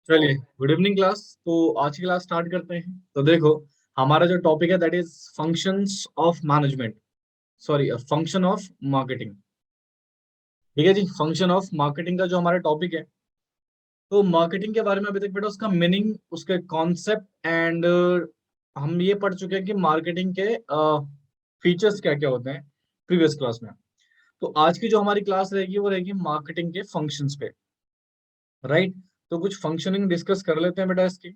चलिए, good evening class. तो आज की क्लास स्टार्ट करते हैं। तो देखो, हमारा जो टॉपिक है that is functions of management, sorry function of marketing. ठीक है जी, फंक्शन ऑफ मार्केटिंग का जो हमारा टॉपिक है। तो मार्केटिंग के बारे में अभी तक बेटा उसका मीनिंग, उसके कॉन्सेप्ट एंड हम ये पढ़ चुके हैं कि मार्केटिंग के फीचर्स क्या क्या होते हैं प्रीवियस क्लास में। तो आज की जो हमारी क्लास रहेगी वो रहेगी मार्केटिंग के फंक्शंस पे, राइट। तो कुछ फंक्शनिंग डिस्कस कर लेते हैं बेटा इसकी।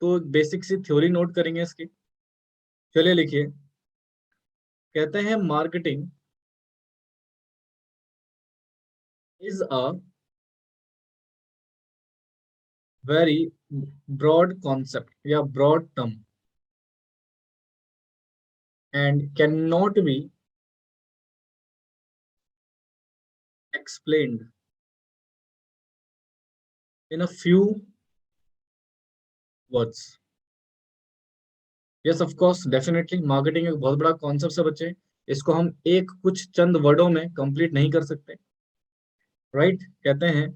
तो बेसिक सी थ्योरी नोट करेंगे इसकी। चलिए लिखिए। कहते हैं marketing is a very broad concept या broad term and can not be explained in a few words. Yes of course, definitely marketing एक बहुत बड़ा कॉन्सेप्ट है बच्चे। इसको हम एक कुछ चंद वर्डों में कंप्लीट नहीं कर सकते, राइट। कहते हैं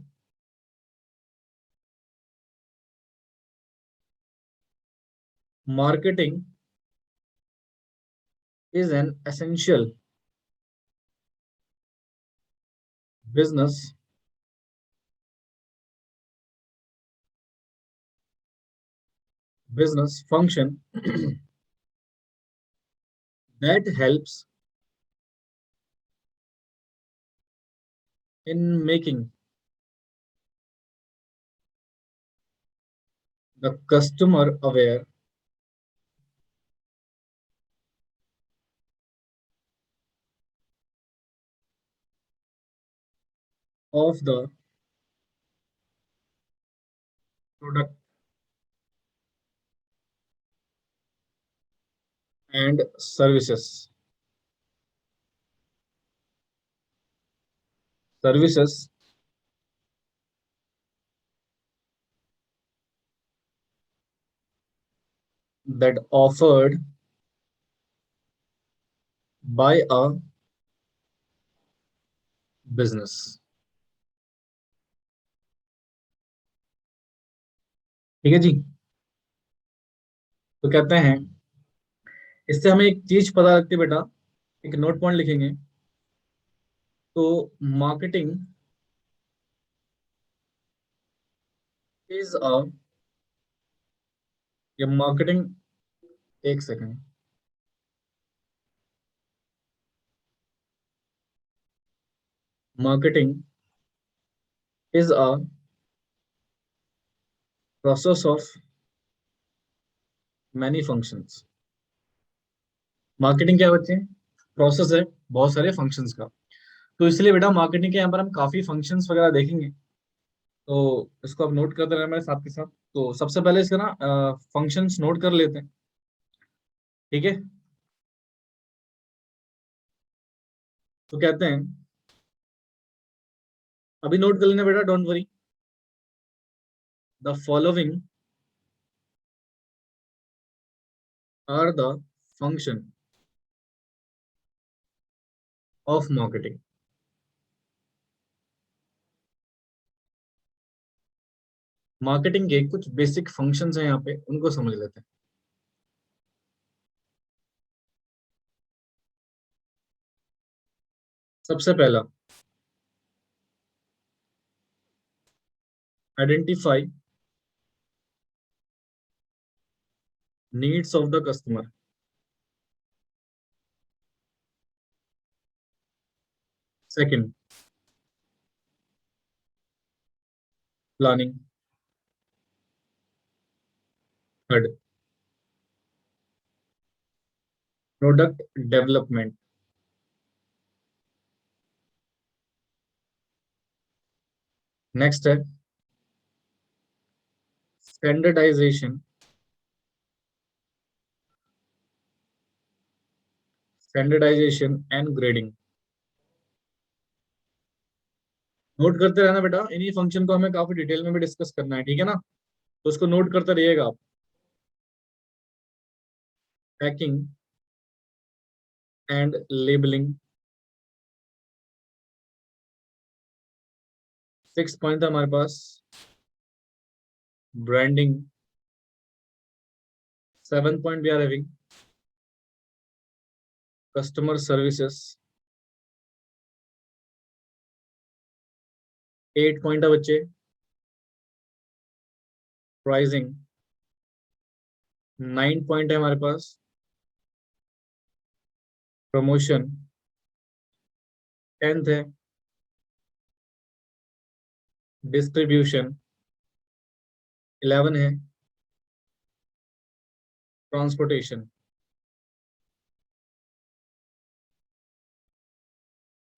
marketing is an essential business business function that helps in making the customer aware of the product and services that offered by a business। ठीक है जी। तो कहते हैं इससे हमें एक चीज पता लगती है बेटा, एक नोट पॉइंट लिखेंगे। तो मार्केटिंग इज अ, या मार्केटिंग, एक second, marketing is a process of many functions. Marketing क्या है बच्चे? प्रोसेस है बहुत सारे फंक्शंस का। तो इसलिए बेटा मार्केटिंग के यहाँ पर हम काफी फंक्शंस वगैरह देखेंगे। तो इसको आप नोट करते रहना मेरे साथ के साथ। तो सबसे पहले इसका ना फंक्शंस नोट कर लेते हैं, ठीक है। तो कहते हैं, अभी नोट कर लेना बेटा, don't worry. The following are the function of marketing. Marketing के कुछ बेसिक फंक्शंस हैं यहाँ पे, उनको समझ लेते हैं। सबसे पहला, identify needs of the customer. Second, planning. Third, product development. Next है standardisation, standardisation and grading. Note करते रहना बेटा, इन्हीं फंक्शन को हमें काफी डिटेल में भी डिस्कस करना है, ठीक है ना। तो उसको नोट करते रहिएगा आप। पैकिंग एंड लेबलिंग, 6 पॉइंट था हमारे पास। Branding, 7 point we are having. Customer services, 8 point है बच्चे। प्राइसिंग, 9 पॉइंट है हमारे पास। प्रमोशन, 10th है। डिस्ट्रीब्यूशन, 11 है। Transportation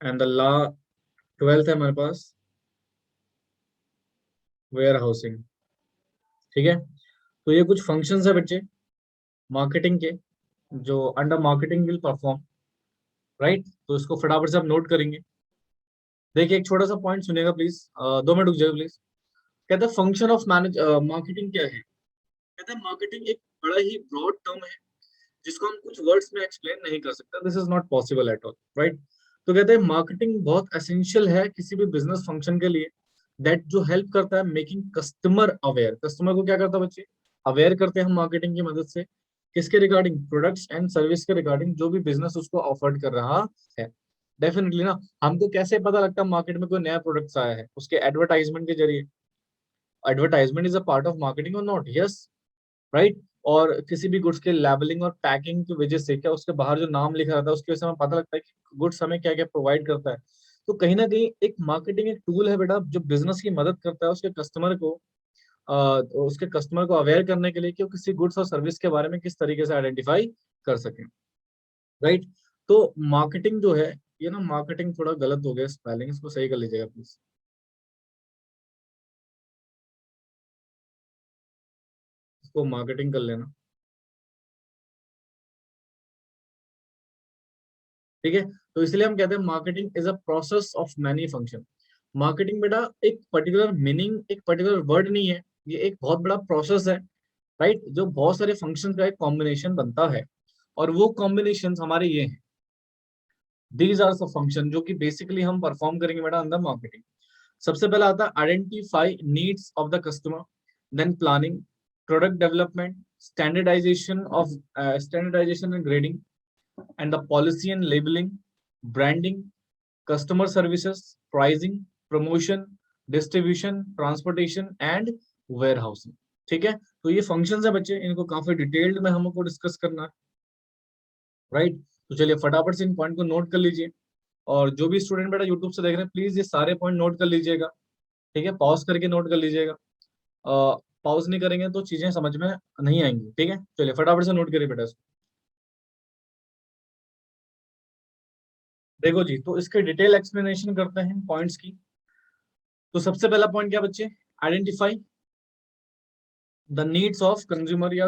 and the La 12th है हमारे पास, वेयर हाउसिंग। ठीक है, तो ये कुछ फंक्शंस है बच्चे मार्केटिंग के, जो under marketing will perform, right. तो इसको फटाफट से आप नोट करेंगे। देखिए एक छोटा सा पॉइंट सुनेगा प्लीज, 2 मिनट रुक जाएगा प्लीज। कहते हैं फंक्शन ऑफ मैनेज मार्केटिंग क्या है। कहते हैं मार्केटिंग एक बड़ा ही ब्रॉड टर्म है जिसको हम कुछ वर्ड्स में एक्सप्लेन नहीं कर सकते, this is not possible at all, right. तो कहते हैं मार्केटिंग बहुत एसेंशियल है किसी भी बिजनेस फंक्शन के लिए, दैट जो हेल्प करता है मेकिंग कस्टमर अवेयर। कस्टमर को क्या करता है बच्चे, अवेयर करते हैं हम मार्केटिंग की मदद से। किसके रिगार्डिंग, प्रोडक्ट्स एंड सर्विस के रिगार्डिंग, जो भी बिजनेस उसको ऑफर कर रहा है। डेफिनेटली ना, हमको कैसे पता लगता है मार्केट में कोई नया प्रोडक्ट्स आया है, उसके एडवर्टाइजमेंट के जरिए। Advertisement is a part of marketing और नॉट, यस, राइट। और किसी भी गुड्स के लेबलिंग और पैकिंग की वजह से क्या उसके बाहर जो नाम लिखा रहता है उसकी वजह से हमें पता लगता है कि गुड्स हमें क्या क्या प्रोवाइड करता है। तो कहीं ना कहीं एक मार्केटिंग एक टूल है बेटा, जो बिजनेस की मदद करता है उसके कस्टमर को अवेयर करने के लिए कि वो किसी गुड्स और सर्विस के बारे में किस तरीके से आइडेंटिफाई कर सके, राइट। तो मार्केटिंग जो है, ये ना मार्केटिंग थोड़ा गलत हो गया स्पेलिंग, इसको सही कर लीजिएगा प्लीज। इसको मार्केटिंग कर लेना, ठीक है। तो इसलिए हम कहते हैं marketing is a process of many function. Marketing बेटा एक पर्टिकुलर मीनिंग, एक पर्टिकुलर वर्ड नहीं है, ये एक बहुत बड़ा प्रोसेस है, राइट, जो बहुत सारे फंक्शन का एक कॉम्बिनेशन बनता है। और वो कॉम्बिनेशन हमारे ये हैं, दीज आर सब फंक्शन जो कि बेसिकली हम परफॉर्म करेंगे बेटा अंदर मार्केटिंग। सबसे पहला आता है identify needs of the customer, then planning, product development, standardisation and grading, and the policy and labeling, branding, customer services, pricing, promotion, distribution, transportation and warehousing। ठीक है, तो ये फंक्शंस है बच्चे, इनको काफी डिटेल्ड में हमको डिस्कस करना है, राइट। तो चलिए फटाफट से इन पॉइंट को नोट कर लीजिए। और जो भी स्टूडेंट बेटा यूट्यूब से देख रहे हैं प्लीज ये सारे पॉइंट नोट कर लीजिएगा, ठीक है, पॉज करके नोट कर लीजिएगा। पॉज नहीं करेंगे तो चीजें समझ में नहीं आएंगी, ठीक है। चलिए फटाफट से नोट करिए बेटा इसको। देखो जी, तो इसके डिटेल एक्सप्लेनेशन करते हैं पॉइंट्स की। तो सबसे पहला पॉइंट क्या बच्चे, identify the needs of consumer या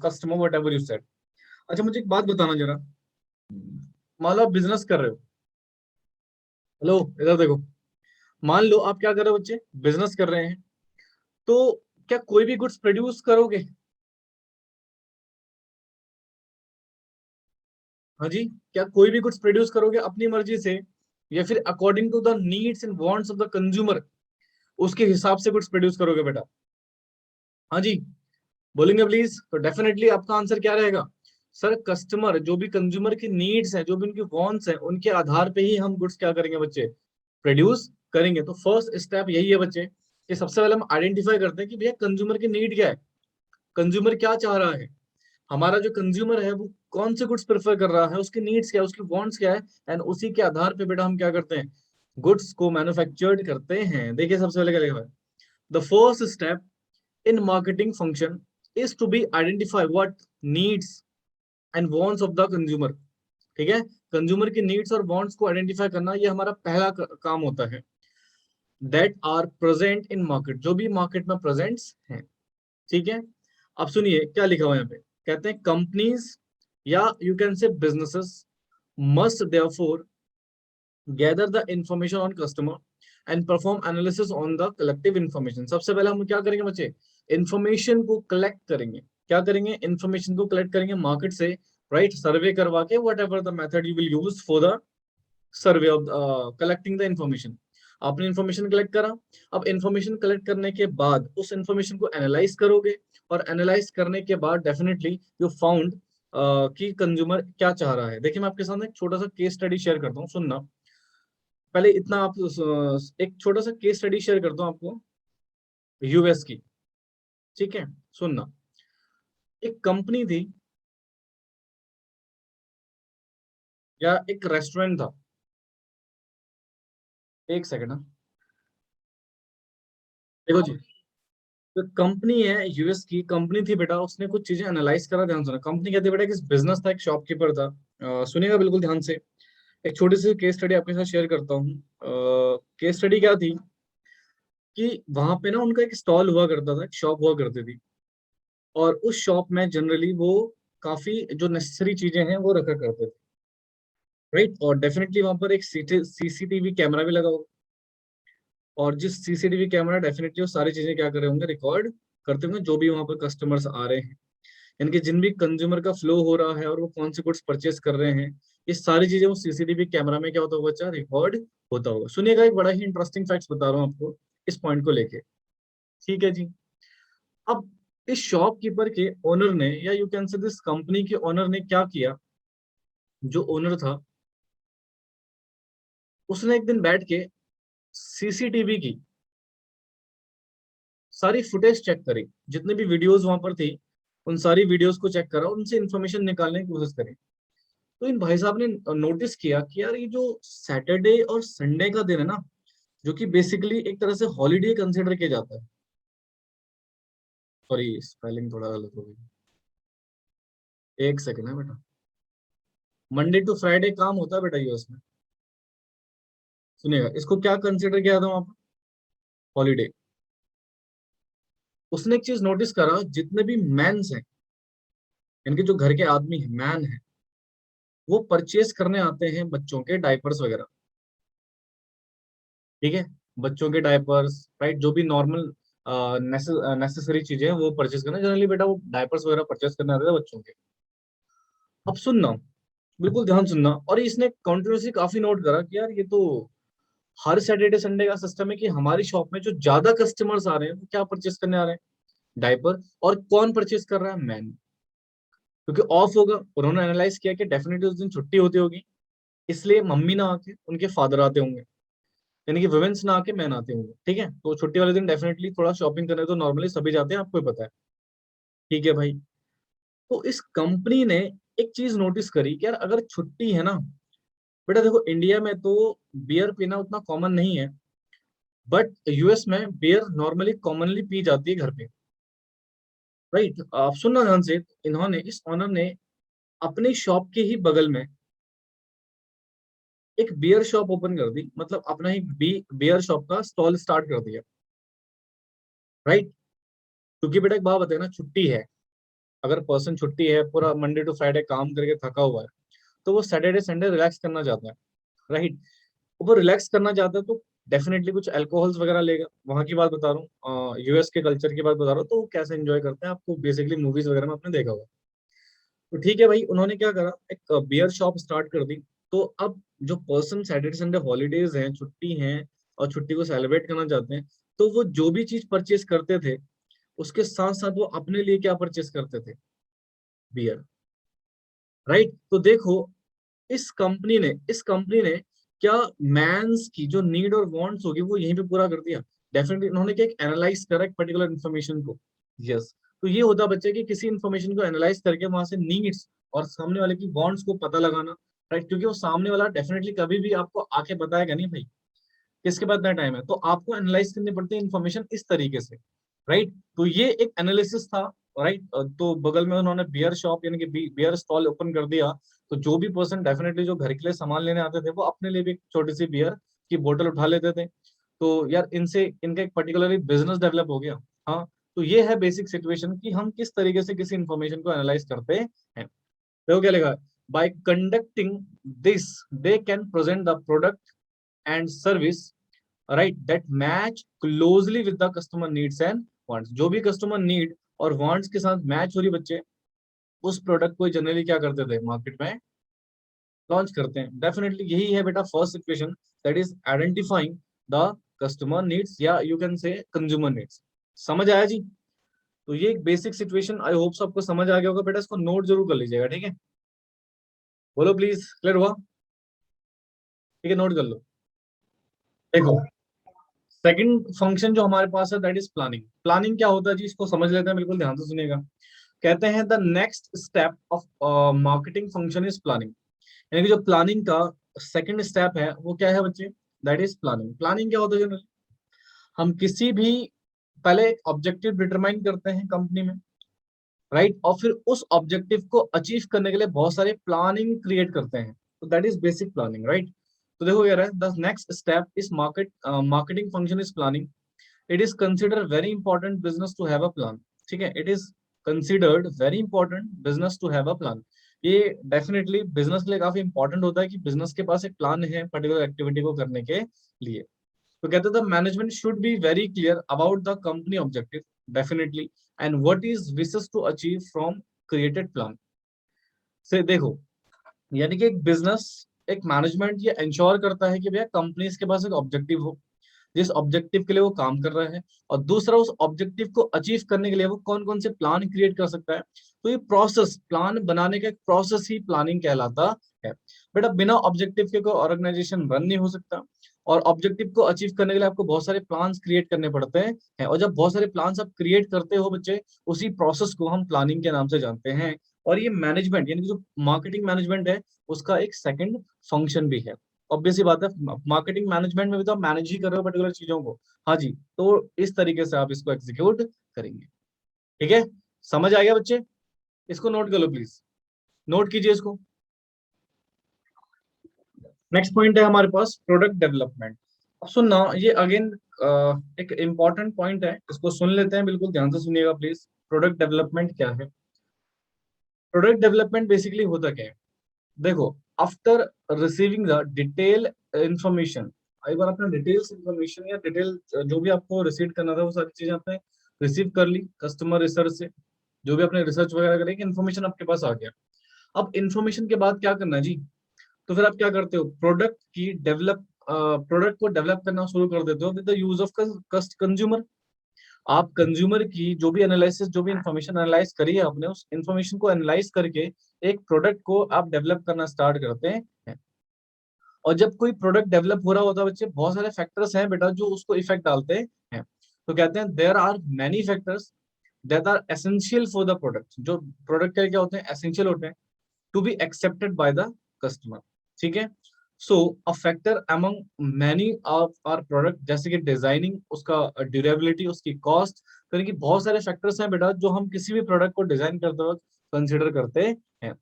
customer, whatever you said. अच्छा मुझे एक बात बताना जरा, मान लो आप बिजनेस कर रहे हो, हेलो इधर देखो, मान लो आप क्या कर रहे हो बच्चे, बिजनेस कर रहे हैं, तो क्या कोई भी गुड्स प्रोड्यूस करोगे। हाँ जी, क्या कोई भी गुड्स प्रोड्यूस करोगे अपनी मर्जी से, या फिर according to the needs and wants of the consumer, उसके हिसाब से गुड्स प्रोड्यूस करोगे बेटा। हाँ जी, बोलेंगे प्लीज। तो डेफिनेटली आपका आंसर क्या रहेगा, सर कस्टमर जो भी कंज्यूमर की नीड्स है, जो भी उनकी वांट्स है, उनके आधार पे ही हम गुड्स क्या करेंगे बच्चे, प्रोड्यूस करेंगे। तो फर्स्ट स्टेप यही है बच्चे कि सबसे पहले हम आइडेंटिफाई करते हैं कि भैया कंज्यूमर की नीड क्या है, कंज्यूमर क्या चाह रहा है, हमारा जो कंज्यूमर है वो कौन से गुड्स प्रेफर कर रहा है, उसकी नीड्स क्या है, उसकी वांट्स क्या है, एंड उसी के आधार पे बेटा हम क्या करते हैं, गुड्स को मैन्युफैक्चर्ड करते हैं। देखिए सबसे पहले क्या लिखा है, the first step in marketing function is to be identify what needs and wants of the consumer। ठीक है, कंज्यूमर की नीड्स और वांट्स को आइडेंटिफाई करना ये हमारा पहला काम होता है। That are present in market, जो भी मार्केट में प्रेजेंट्स हैं, ठीक है। अब सुनिए क्या लिखा हुआ है यहाँ पे, कहते हैं कंपनीज या यू कैन से businesses must therefore gather the information on customer and perform analysis on the collective information. सबसे पहले हम क्या करेंगे बच्चे, इंफॉर्मेशन को कलेक्ट करेंगे। क्या करेंगे? इंफॉर्मेशन को कलेक्ट करेंगे मार्केट से, राइट? सर्वे करवा के, what ever the method you will use for the survey of collecting the information. आपने इंफॉर्मेशन कलेक्ट करा। अब इंफॉर्मेशन कलेक्ट करने के बाद उस इंफॉर्मेशन को एनालाइज करोगे, और एनालाइज करने के बाद डेफिनेटली यू फाउंड कि कंज्यूमर क्या चाह रहा है। देखिए मैं आपके सामने एक छोटा सा केस स्टडी शेयर करता हूँ, सुनना। पहले इतना आप एक छोटा सा केस स्टडी शेयर करता हूँ आपको, यूएस की। ठीक है, सुनना। एक कंपनी थी या एक रेस्टोरेंट था। एक सेकंड ना, देखो जी। तो कंपनी है, यूएस की कंपनी थी बेटा, उसने कुछ चीजें एनालाइज करा, ध्यान सुना। कंपनी कहती है बेटा कि बिजनेस था, एक शॉपकीपर था। सुनिएगा बिल्कुल ध्यान से। एक छोटी सी केस स्टडी आपके साथ शेयर करता हूँ। केस स्टडी क्या थी कि वहां पे ना उनका एक स्टॉल हुआ करता था, एक शॉप हुआ करती थी। और उस शॉप में जनरली वो काफी जो नेसेसरी चीजें हैं वो रखा करते थे, राइट? और डेफिनेटली वहां पर एक सीसीटीवी कैमरा भी लगा होगा। और जिस सीसीटीवी कैमरा डेफिनेटली वो सारी चीजें क्या कर रहे होंगे, रिकॉर्ड करते होंगे, जो भी वहां पर कस्टमर्स आ रहे हैं, यानी कि जिन भी कंज्यूमर का फ्लो हो रहा है और वो कौन से गुड्स परचेस कर रहे हैं, ये सारी चीजें वो सीसीटीवी कैमरा में क्या होता होगा बच्चा, रिकॉर्ड होता होगा। सुनिएगा, एक बड़ा ही इंटरेस्टिंग फैक्ट बता रहा हूँ आपको इस पॉइंट को लेके। ठीक है जी। अब इस शॉपकीपर के ओनर ने, या यू कैन से दिस कंपनी के ओनर ने क्या किया, जो ओनर था उसने एक दिन बैठ के सीसीटीवी की सारी फुटेज चेक करी, जितने भी वीडियोस वहां पर थी उन सारी वीडियोस को चेक करा, उनसे इंफॉर्मेशन निकालने की कोशिश करी। तो इन भाई साहब ने नोटिस किया कि यार ये जो सैटरडे और संडे का दिन है ना, जो कि बेसिकली एक तरह से हॉलीडे कंसिडर किया जाता है। सॉरी, स्पेलिंग थोड़ा गलत हो गई। एक सेकंड है बेटा। मंडे टू फ्राइडे काम होता है बेटा यूएस में। सुनिएगा, इसको क्या कंसिडर किया था वहां पर, हॉलीडे। उसने एक चीज नोटिस करा, जितने भी मैंस हैं, इनके जो घर के आदमी है, मैन है, वो परचेस करने आते हैं बच्चों के डायपर्स वगैरह। ठीक है, बच्चों के डायपर्स, राइट? जो भी नॉर्मल नेसेसरी चीजें हैं वो परचेस करना, जनरली बेटा वो डायपर्स वगैरह परचेस करने आते थे बच्चों के। अब सुनना, बिल्कुल ध्यान सुनना। और इसने कॉन्ट्रोवर्सी काफी नोट करा कि यार ये तो हर सैटरडे संडे का सिस्टम है कि हमारी शॉप में जो ज्यादा कस्टमर्स आ रहे हैं वो क्या परचेस करने आ रहे हैं, डायपर। और कौन परचेस कर रहा है, मैन। क्योंकि ऑफ होगा, उन्होंने एनालाइज किया कि डेफिनेटली उस दिन छुट्टी होती होगी, इसलिए मम्मी ना आके उनके फादर आते होंगे, यानी कि वुमेन्स ना आके मैन आते होंगे। ठीक है, तो छुट्टी वाले दिन डेफिनेटली थोड़ा शॉपिंग करने तो नॉर्मली सभी जाते हैं, आपको ही पता है। ठीक है भाई। तो इस कंपनी ने एक चीज नोटिस करी कि यार अगर छुट्टी है ना, बेटा देखो इंडिया में तो बियर पीना उतना कॉमन नहीं है, बट यूएस में बियर नॉर्मली कॉमनली पी जाती है घर पे, राइट? आप सुनना ध्यान से। इन्होंने, इस ऑनर ने अपनी शॉप के ही बगल में एक बियर शॉप ओपन कर दी, मतलब अपना ही बियर शॉप का स्टॉल स्टार्ट कर दिया, राइट? क्योंकि बेटा एक बात बताए ना, छुट्टी है, अगर पर्सन छुट्टी है, पूरा मंडे टू फ्राइडे काम करके थका हुआ है, तो वो सैटरडे संडे रिलैक्स करना चाहता है, राइट? वो रिलैक्स करना चाहता है तो डेफिनेटली कुछ अल्कोहल्स वगैरह लेगा। वहां की बात बता रहा हूँ, यूएस के कल्चर की बात बता रहा हूँ, तो वो कैसे एंजॉय करते हैं आपको बेसिकली मूवीज वगैरह में आपने देखा होगा। तो ठीक है भाई, उन्होंने क्या करा, एक बियर शॉप स्टार्ट कर दी। तो अब जो पर्सन सैटरडे संडे हॉलीडेज हैं, छुट्टी हैं, और छुट्टी को सेलिब्रेट करना चाहते हैं, तो वो जो भी चीज परचेस करते थे, उसके साथ साथ वो अपने लिए क्या परचेस करते थे, बियर, राइट? तो देखो, इस कंपनी ने क्या मैंस की जो नीड और वांट्स होगी वो यहीं पे पूरा कर दिया। डेफिनेटली उन्होंने क्या, एनालाइज करा एक पर्टिकुलर इन्फॉर्मेशन को। यस। तो ये होता बच्चे कि किसी इन्फॉर्मेशन को एनालाइज करके वहां से नीड्स और सामने वाले की वांट्स को पता लगाना, राइट? क्योंकि वो सामने वाला डेफिनेटली कभी भी आपको आके बताएगा नहीं भाई किसके पास इतना टाइम है, तो आपको एनालाइज करनी पड़ती है इन्फॉर्मेशन इस तरीके से, राइट? तो ये एक एनालिसिस था, राइट? तो बगल में उन्होंने बियर शॉप यानी कि बियर स्टॉल ओपन कर दिया। तो जो भी पर्सन डेफिनेटली जो घर के लिए सामान लेने आते थे, वो अपने लिए भी एक छोटी सी बियर की बोतल उठा लेते थे। तो यार इनसे इनका एक पर्टिकुलरली बिजनेस डेवलप हो गया। हाँ, तो ये है बेसिक सिचुएशन कि हम किस तरीके से किसी इंफॉर्मेशन को एनालाइज करते हैं। देखो क्या लिखा है, bye conducting this they can present the product and service, right, that match closely with the customer needs and wants. जो भी कस्टमर नीड और वांट्स के साथ मैच हो रही बच्चे, उस प्रोडक्ट को जनरली क्या करते थे, मार्केट में लॉन्च करते हैं। डेफिनेटली यही है बेटा first equation, that is identifying the customer needs या you can say consumer needs. समझ आया जी? तो ये एक बेसिक सिचुएशन, आई होप सबको समझ आ गया होगा बेटा, इसको नोट जरूर कर लीजिएगा, ठीक है? बोलो प्लीज, क्लियर हुआ? ठीक है, नोट कर लो। देखो, सेकंड फंक्शन जो हमारे पास है दैट इज प्लानिंग। प्लानिंग क्या होता है जी, इसको समझ लेते हैं, बिल्कुल ध्यान से सुनिएगा। कहते हैं the next step of marketing function is planning. यानी कि जो प्लानिंग का सेकंड स्टेप है वो क्या है बच्चे, दैट इज प्लानिंग। प्लानिंग क्या होता है जनरली, हम किसी भी पहले एक ऑब्जेक्टिव डिटरमाइन करते हैं कंपनी में, राइट, और फिर उस ऑब्जेक्टिव को अचीव करने के लिए बहुत सारे प्लानिंग क्रिएट करते हैं। तो that is basic planning, right. तो देखो यार, the next step is marketing function is planning. It is consider very important business to have a plan. ठीक है, it is considered very important business to have a plan. ये definitely business के लिए काफी important होता है कि business के पास एक प्लान है पर्टिकुलर एक्टिविटी को करने के लिए। तो कहते हैं the management should be very clear about the company objective, definitely, and what is wishes to achieve from created plan. से देखो, यानी कि एक बिजनेस, एक मैनेजमेंट ये इंश्योर करता है कि भैया कंपनीज के पास एक ऑब्जेक्टिव हो, जिस ऑब्जेक्टिव के लिए वो काम कर रहा है, और दूसरा उस ऑब्जेक्टिव को अचीव करने के लिए वो कौन कौन से प्लान क्रिएट कर सकता है। तो ये प्रोसेस, प्लान बनाने का एक प्रोसेस ही प्लानिंग कहलाता है। बेटा बिना ऑब्जेक्टिव के कोई ऑर्गेनाइजेशन रन नहीं हो सकता, और ऑब्जेक्टिव को अचीव करने के लिए आपको बहुत सारे प्लान्स क्रिएट करने पड़ते हैं, और जब बहुत सारे प्लान्स आप क्रिएट करते हो बच्चे, उसी प्रोसेस को हम प्लानिंग के नाम से जानते हैं। और ये मैनेजमेंट यानी कि जो मार्केटिंग मैनेजमेंट है, उसका एक सेकंड फंक्शन भी है। ऑब्वियस सी बात है, मार्केटिंग मैनेजमेंट में भी तो आप मैनेज ही कर रहे हो पर्टिकुलर चीजों को। हाँ जी, तो इस तरीके से आप इसको एग्जीक्यूट करेंगे। ठीक है, समझ आ गया बच्चे? इसको नोट कर लो प्लीज, नोट कीजिए इसको। नेक्स्ट पॉइंट है हमारे पास प्रोडक्ट डेवलपमेंट। अब सुनना, ये अगेन एक इंपॉर्टेंट पॉइंट है, इसको सुन लेते हैं, बिल्कुल ध्यान से सुनिएगा प्लीज। प्रोडक्ट डेवलपमेंट क्या है? प्रोडक्ट डेवलपमेंट बेसिकली होता क्या है, देखो, after receiving the detail information, एक बार आपने डिटेल्स इंफॉर्मेशन या डिटेल जो भी आपको रिसीव करना था वो सारी चीजें आपने रिसीव कर ली कस्टमर रिसर्च से, जो भी आपने रिसर्च वगैरह करें, इन्फॉर्मेशन आपके पास आ गया। अब इन्फॉर्मेशन के बाद क्या करना है जी, तो फिर आप क्या करते हो, प्रोडक्ट को डेवलप करना शुरू कर देते हो with the use of consumer. आप कंज्यूमर की जो भी एनालिसिस, जो भी इंफॉर्मेशन एनालाइज करी है आपने, उस इंफॉर्मेशन को एनालाइज करके एक प्रोडक्ट को आप डेवलप करना स्टार्ट करते हैं। और जब कोई प्रोडक्ट डेवलप हो रहा होता है बच्चे, बहुत सारे फैक्टर्स हैं बेटा जो उसको इफेक्ट डालते हैं। तो कहते हैं there are many factors that are essential for the product. जो प्रोडक्ट के लिए क्या होते हैं, एसेंशियल होते हैं to be accepted by the customer. ठीक है, so a factor among many of our product, जैसे कि डिजाइनिंग, उसका ड्यूरेबिलिटी, उसकी कॉस्ट, तो यानी कि बहुत सारे फैक्टर्स हैं बेटा जो हम किसी भी प्रोडक्ट को डिजाइन करते वक्त कंसिडर करते हैं,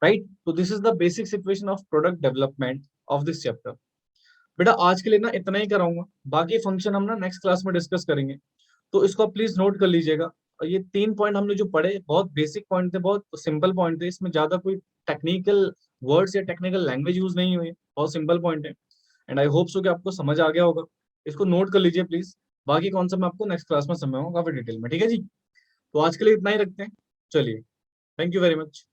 राइट। तो this is the basic situation of product development of this chapter. बेटा आज के लिए ना इतना ही कराऊंगा, बाकी फंक्शन हम ना नेक्स्ट क्लास में डिस्कस करेंगे। तो इसको प्लीज नोट कर लीजिएगा। और ये 3 पॉइंट हमने जो पढ़े, बहुत बेसिक पॉइंट थे, बहुत सिंपल पॉइंट थे, इसमें ज्यादा कोई टेक्निकल वर्ड्स या टेक्निकल लैंग्वेज यूज नहीं हुई, बहुत सिंपल पॉइंट है। एंड आई होप सो कि आपको समझ आ गया होगा। इसको नोट कर लीजिए प्लीज। बाकी कॉन्सेप्ट मैं आपको नेक्स्ट क्लास में समझाऊंगा काफी डिटेल में, ठीक है जी। तो आज के लिए इतना ही रखते हैं, चलिए, थैंक यू वेरी मच।